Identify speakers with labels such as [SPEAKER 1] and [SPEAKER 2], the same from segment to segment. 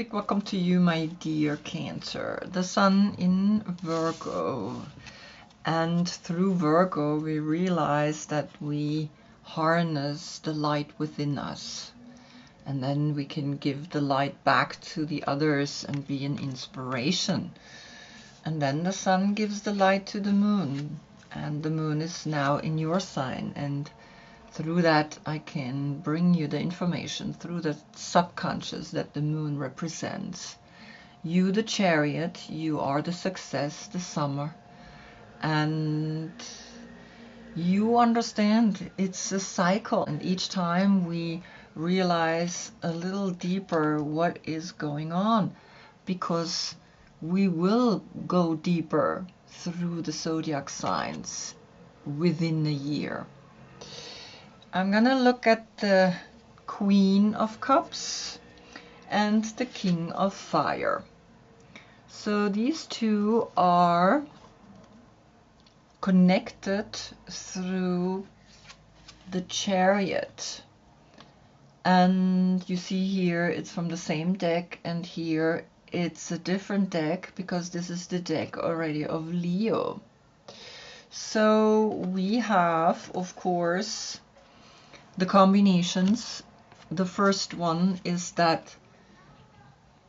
[SPEAKER 1] Big welcome to you, my dear Cancer. The Sun in Virgo. And through Virgo, we realize that we harness the light within us. And then we can give the light back to the others and be an inspiration. And then the Sun gives the light to the Moon. And the Moon is now in your sign. And through that, I can bring you the information through the subconscious that the Moon represents. You, the Chariot, you are the success, the summer. And you understand it's a cycle. And each time we realize a little deeper what is going on, because we will go deeper through the Zodiac signs within a year. I'm going to look at the Queen of Cups and the King of Fire. So these two are connected through the Chariot. And you see here it's from the same deck, and here it's a different deck because this is the deck already of Leo. So we have, of course, the combinations. The first one is that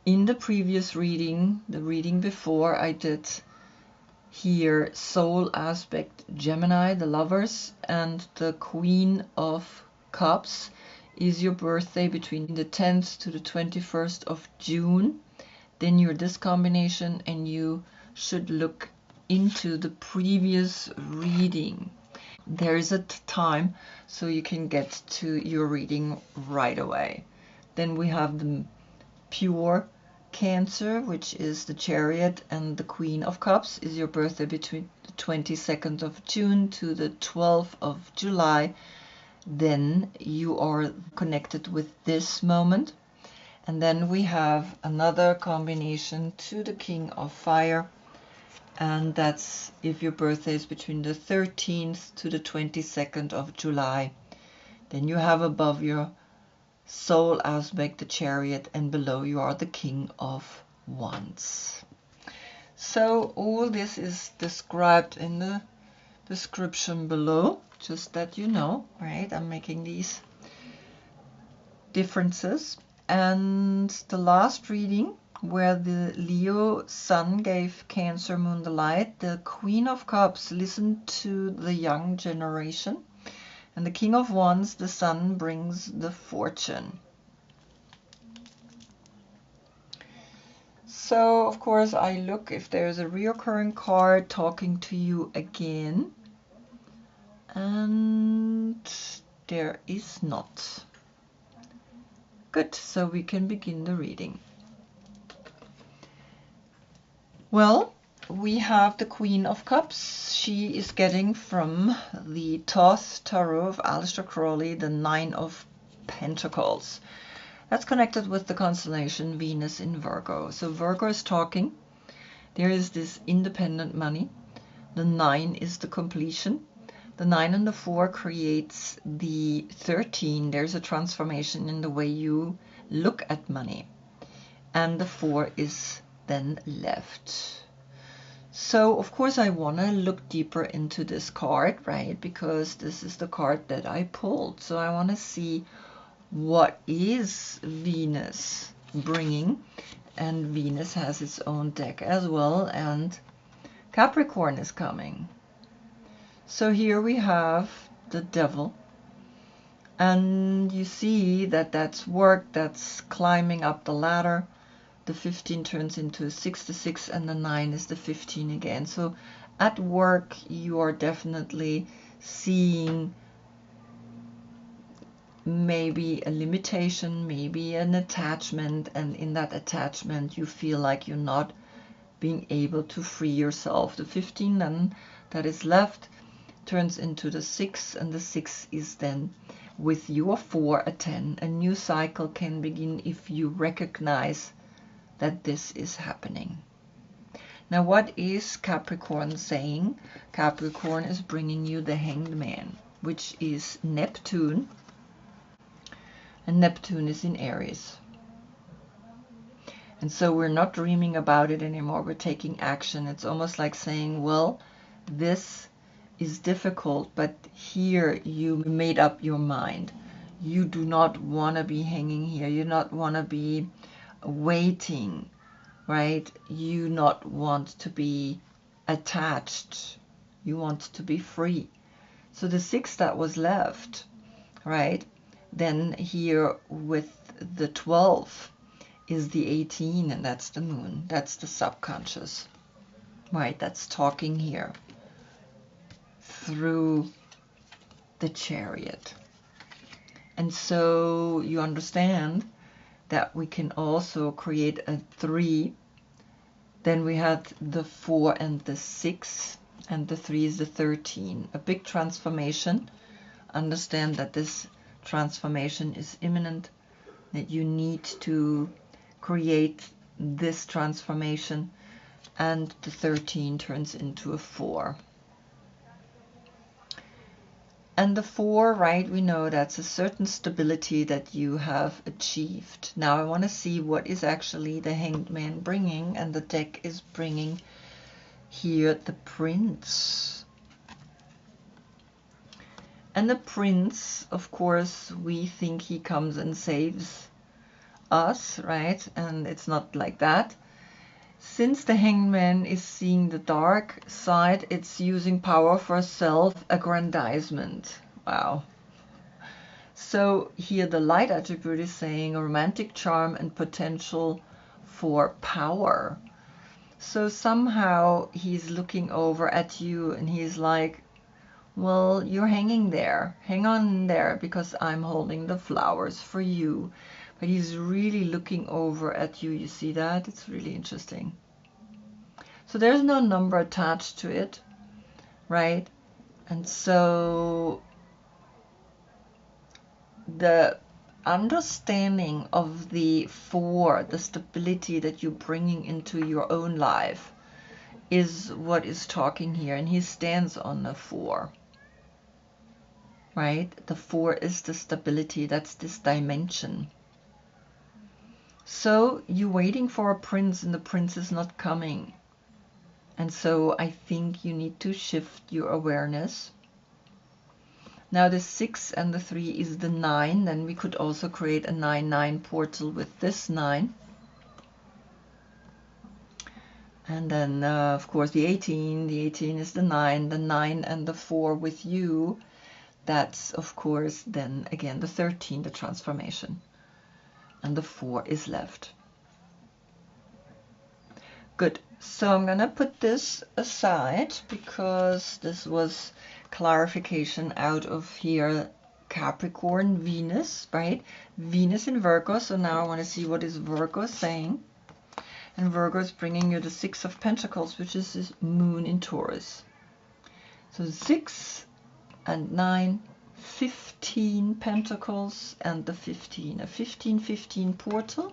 [SPEAKER 1] in the previous reading, the reading before, I did here soul aspect Gemini, the lovers, and the Queen of Cups is your birthday between the 10th to the 21st of June. Then you're this combination, and you should look into the previous reading. There is a time so you can get to your reading right away. Then we have the pure Cancer, which is the Chariot, and the Queen of Cups is your birthday between the 22nd of June to the 12th of July. Then you are connected with this moment. And then we have another combination to the King of Fire, and that's if your birthday is between the 13th to the 22nd of July. Then you have above your soul aspect the Chariot, and below you are the King of Wands. So all this is described in the description below, just that you know, right? I'm making these differences. And the last reading, where the Leo Sun gave Cancer Moon the light, the Queen of Cups listened to the young generation, and the King of Wands, the Sun, brings the fortune. So, of course, I look if there's a reoccurring card talking to you again, and there is not. Good, so we can begin the reading. Well, we have the Queen of Cups. She is getting from the Thoth Tarot of Aleister Crowley the 9 of Pentacles. That's connected with the constellation Venus in Virgo. So Virgo is talking. There is this independent money. The 9 is the completion. The 9 and the 4 creates the 13. There's a transformation in the way you look at money. And the 4 is then left. So, of course, I want to look deeper into this card, right? Because this is the card that I pulled. So I want to see what is Venus bringing. And Venus has its own deck as well. And Capricorn is coming. So here we have the Devil. And you see that that's work, that's climbing up the ladder. The 15 turns into a 6, the 6, and the 9 is the 15 again. So at work, you are definitely seeing maybe a limitation, maybe an attachment, and in that attachment, you feel like you're not being able to free yourself. The 15 then that is left turns into the 6, and the 6 is then with your 4, a 10. A new cycle can begin if you recognize that this is happening. Now, what is Capricorn saying? Capricorn is bringing you the Hanged Man, which is Neptune, and Neptune is in Aries. And so we're not dreaming about it anymore. We're taking action. It's almost like saying, well, this is difficult, but here you made up your mind. You do not want to be hanging here. You do not want to be waiting, right? You not want to be attached. You want to be free. So the 6 that was left, right? Then here with the 12 is the 18, and that's the moon. That's the subconscious, right? That's talking here through the Chariot. And so you understand that we can also create a 3. Then we had the 4 and the 6, and the 3 is the 13. A big transformation. Understand that this transformation is imminent, that you need to create this transformation, and the 13 turns into a 4. And the 4, right, we know that's a certain stability that you have achieved. Now I want to see what is actually the Hanged Man bringing, and the deck is bringing here the Prince. And the Prince, of course, we think he comes and saves us, right? And it's not like that. Since the Hanged Man is seeing the dark side, it's using power for self-aggrandizement. Wow. So here the light attribute is saying a romantic charm and potential for power. So somehow he's looking over at you and he's like, well, you're hanging there. Hang on there because I'm holding the flowers for you. But he's really looking over at you. You see that? It's really interesting. So there's no number attached to it, right? And so the understanding of the 4, the stability that you're bringing into your own life, is what is talking here. And he stands on the 4. Right? The 4 is the stability. That's this dimension. So you're waiting for a prince and the prince is not coming. And so I think you need to shift your awareness. Now the 6 and the 3 is the 9. Then we could also create a 9-9 portal with this 9. And then of course the 18. The 18 is the 9. The 9 and the 4 with you. That's of course then again the 13, the transformation. And the 4 is left. Good. So I'm going to put this aside because this was clarification out of here Capricorn, Venus, right? Venus in Virgo. So now I want to see what is Virgo saying. And Virgo is bringing you the 6 of Pentacles, which is this moon in Taurus. So 6 and 9, 15 Pentacles and the 15. A 15-15 portal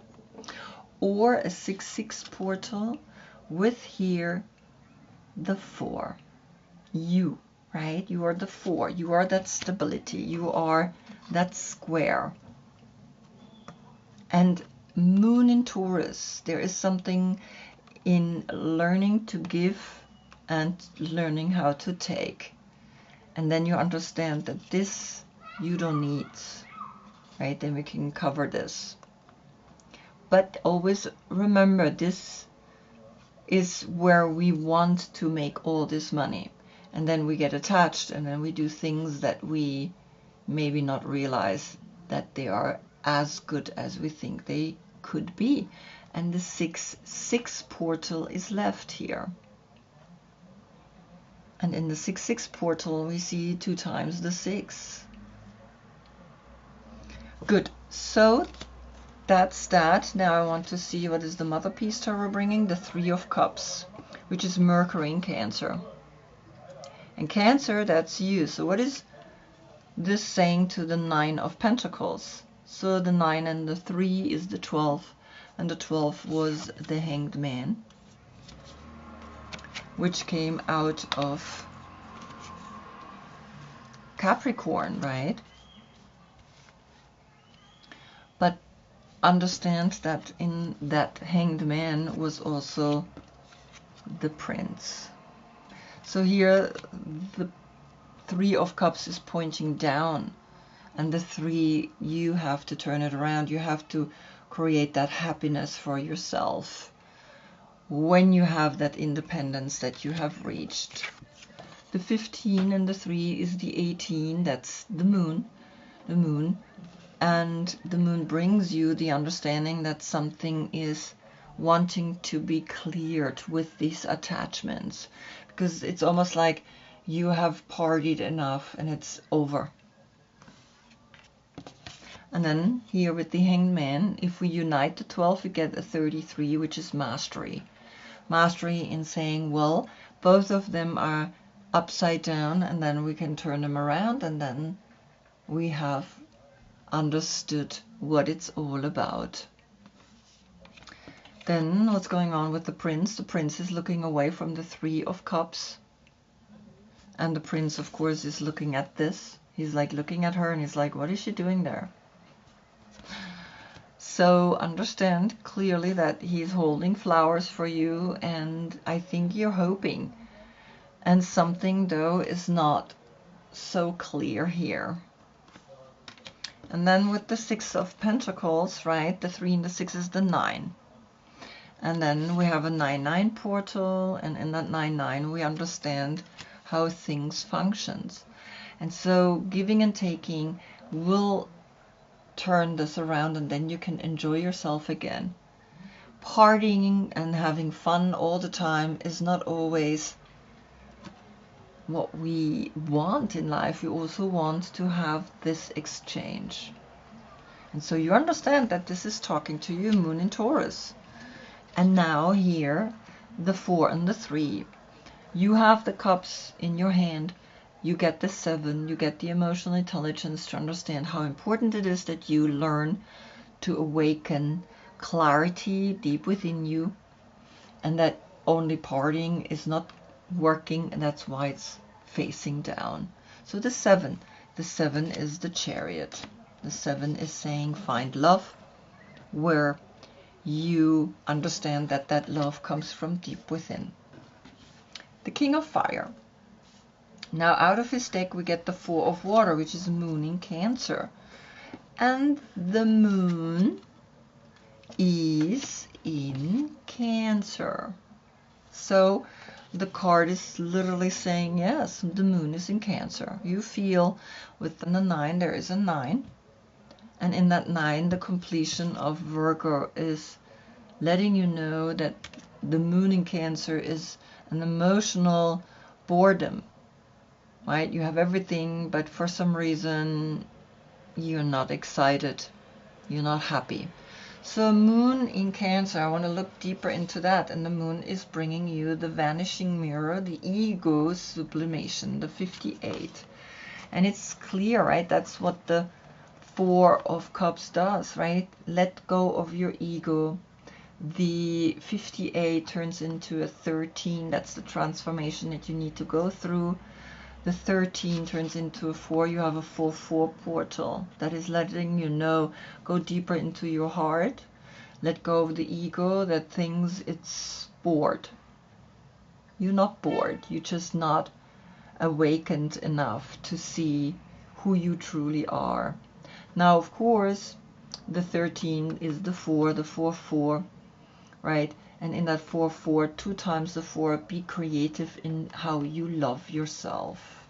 [SPEAKER 1] or a 6-6 portal with here the 4. You, right? You are the 4. You are that stability. You are that square. And moon in Taurus, there is something in learning to give and learning how to take. And then you understand that this you don't need, right? Then we can cover this. But always remember, this is where we want to make all this money. And then we get attached and then we do things that we maybe not realize that they are as good as we think they could be. And the 6-6 portal is left here. And in the 6-6 portal, we see 2 times the 6. Good. So that's that. Now I want to see what is the Mother Piece Tarot bringing. The 3 of Cups, which is Mercury in Cancer. And Cancer, that's you. So what is this saying to the 9 of Pentacles? So the 9 and the 3 is the 12. And the 12 was the Hanged Man, which came out of Capricorn, right? But understand that in that Hanged Man was also the Prince. So here the Three of Cups is pointing down, and the 3, you have to turn it around. You have to create that happiness for yourself when you have that independence that you have reached. The 15 and the 3 is the 18, that's the moon. And the moon brings you the understanding that something is wanting to be cleared with these attachments, because it's almost like you have partied enough and it's over. And then here with the Hanged Man, if we unite the 12, we get a 33, which is mastery. Mastery in saying, well, both of them are upside down, and then we can turn them around, and then we have understood what it's all about. Then what's going on with the Prince? The Prince is looking away from the 3 of Cups. And the Prince, of course, is looking at this. He's like looking at her and he's like, what is she doing there? So understand clearly that he's holding flowers for you, and I think you're hoping. And something, though, is not so clear here. And then with the 6 of Pentacles, right, the 3 and the 6 is the 9. And then we have a 9-9 portal, and in that 9-9 we understand how things functions. And so giving and taking will turn this around, and then you can enjoy yourself again. Partying and having fun all the time is not always what we want in life. We also want to have this exchange. And so you understand that this is talking to you, Moon in Taurus. And now here, the 4 and the 3. You have the cups in your hand. You get the 7. You get the emotional intelligence to understand how important it is that you learn to awaken clarity deep within you, and that only partying is not working, and that's why it's facing down. So the 7 is the Chariot. The 7 is saying find love, where you understand that that love comes from deep within. The King of Fire. Now out of his deck we get the 4 of Water, which is Moon in Cancer. And the Moon is in Cancer. So the card is literally saying, yes, the Moon is in Cancer. You feel within the 9, there is a 9. And in that 9, the completion of Virgo is letting you know that the Moon in Cancer is an emotional boredom, right? You have everything, but for some reason, you're not excited. You're not happy. So Moon in Cancer, I want to look deeper into that. And the Moon is bringing you the vanishing mirror, the ego sublimation, the 58. And it's clear, right? That's what the 4 of Cups does, right? Let go of your ego. The 58 turns into a 13. That's the transformation that you need to go through. The 13 turns into a 4. You have a 4-4 portal that is letting you know, go deeper into your heart. Let go of the ego, that things, it's bored. You're not bored. You're just not awakened enough to see who you truly are. Now, of course, the 13 is the 4, the 4-4, right? And in that 4-4, 2 times the 4, be creative in how you love yourself.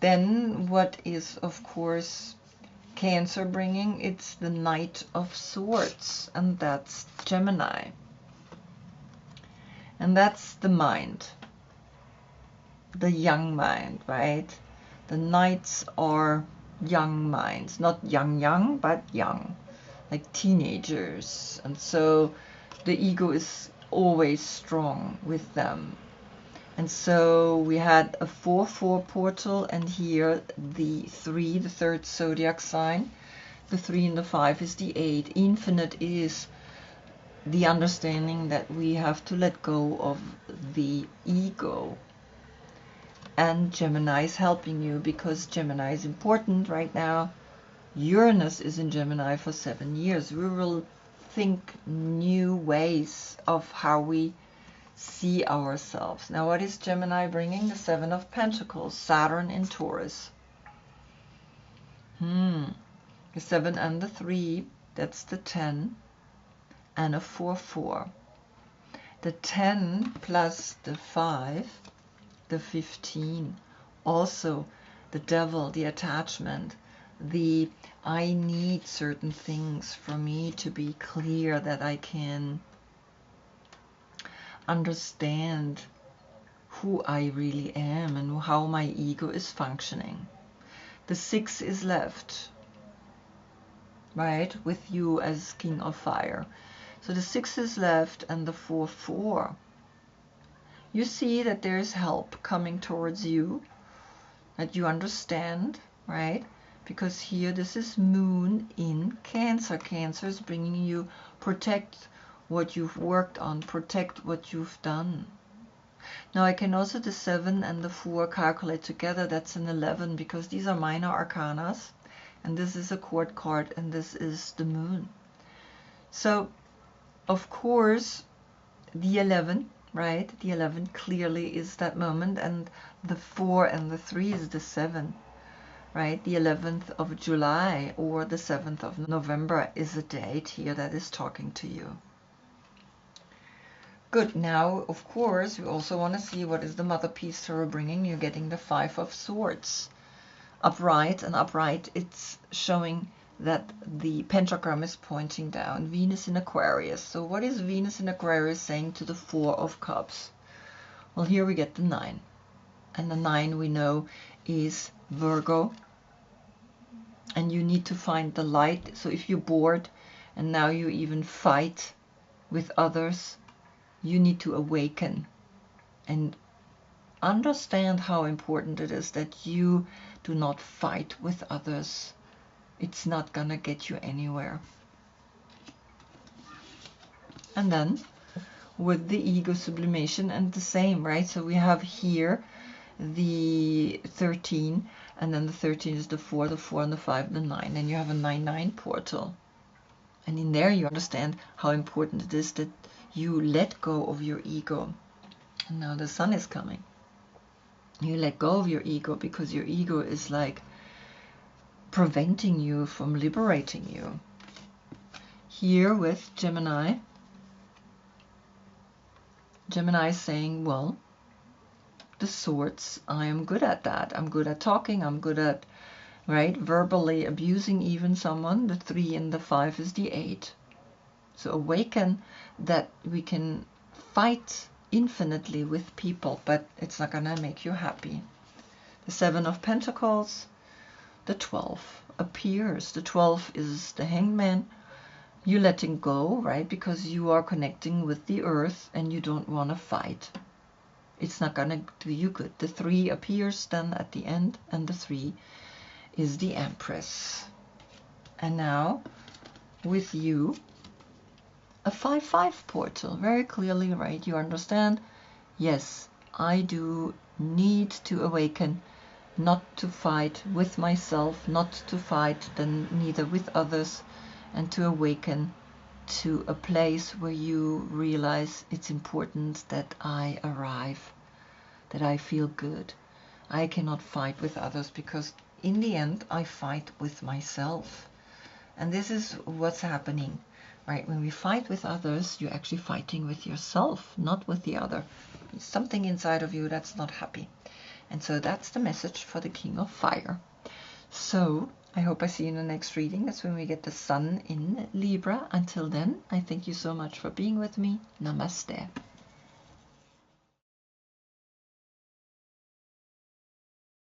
[SPEAKER 1] Then what is, of course, Cancer bringing? It's the Knight of Swords, and that's Gemini. And that's the mind, the young mind, right? The Knights are young minds, not young, but young, like teenagers. And so the ego is always strong with them. And so we had a 4-4 portal, and here the 3, the 3rd zodiac sign. The 3 and the 5 is the 8. Infinite is the understanding that we have to let go of the ego. And Gemini is helping you, because Gemini is important right now Uranus is in Gemini for 7 years. We will think new ways of how we see ourselves. Now, what is Gemini bringing? The 7 of Pentacles, Saturn in Taurus. The 7 and the 3, that's the 10, and a 4-4. The 10 plus the 5, the 15. Also, the devil, the attachment, the I need certain things for me to be clear that I can understand who I really am and how my ego is functioning. The 6 is left, right, with you as King of Fire. So the 6 is left and the 4-4. You see that there is help coming towards you, that you understand, right? Because here this is Moon in Cancer. Cancer is bringing you protect what you've worked on, protect what you've done. Now I can also the 7 and the 4 calculate together. That's an 11 because these are minor arcanas, and this is a court card, and this is the Moon. So of course the 11, right? The 11 clearly is that moment, and the 4 and the 3 is the 7, right? The 11th of July or the 7th of November is a date here that is talking to you. Good. Now, of course, we also want to see what is the Mother Piece Tarot bringing. You're getting the 5 of Swords. Upright, and upright, it's showing that the pentagram is pointing down. Venus in Aquarius. So what is Venus in Aquarius saying to the 4 of Cups? Well, here we get the 9. And the 9 we know is Virgo. And you need to find the light. So if you're bored and now you even fight with others, you need to awaken and understand how important it is that you do not fight with others. It's not gonna get you anywhere. And then with the ego sublimation, and the same, right? So we have here the 13, and then the 13 is the 4 and the 5, the 9, and you have a 9-9 portal. And in there you understand how important it is that you let go of your ego. And now the Sun is coming. You let go of your ego because your ego is like preventing you from liberating you. Here with Gemini, Gemini is saying, well, the Swords, I am good at that. I'm good at talking. I'm good at, right, verbally abusing even someone. The 3 and the 5 is the 8. So awaken that we can fight infinitely with people, but it's not gonna make you happy. The 7 of Pentacles, the 12 appears. The 12 is the Hangman. You're letting go, right? Because you are connecting with the earth and you don't want to fight. It's not gonna do you good. The 3 appears then at the end, and the 3 is the Empress. And now with you, a 5-5 portal, very clearly, right? You understand, yes, I do need to awaken, not to fight with myself, not to fight then neither with others, and to awaken to a place where you realize it's important that I arrive, that I feel good. I cannot fight with others because in the end I fight with myself. And this is what's happening. Right, when we fight with others, you're actually fighting with yourself, not with the other. There's something inside of you that's not happy. And so that's the message for the King of Fire. So I hope I see you in the next reading. That's when we get the Sun in Libra. Until then, I thank you so much for being with me. Namaste.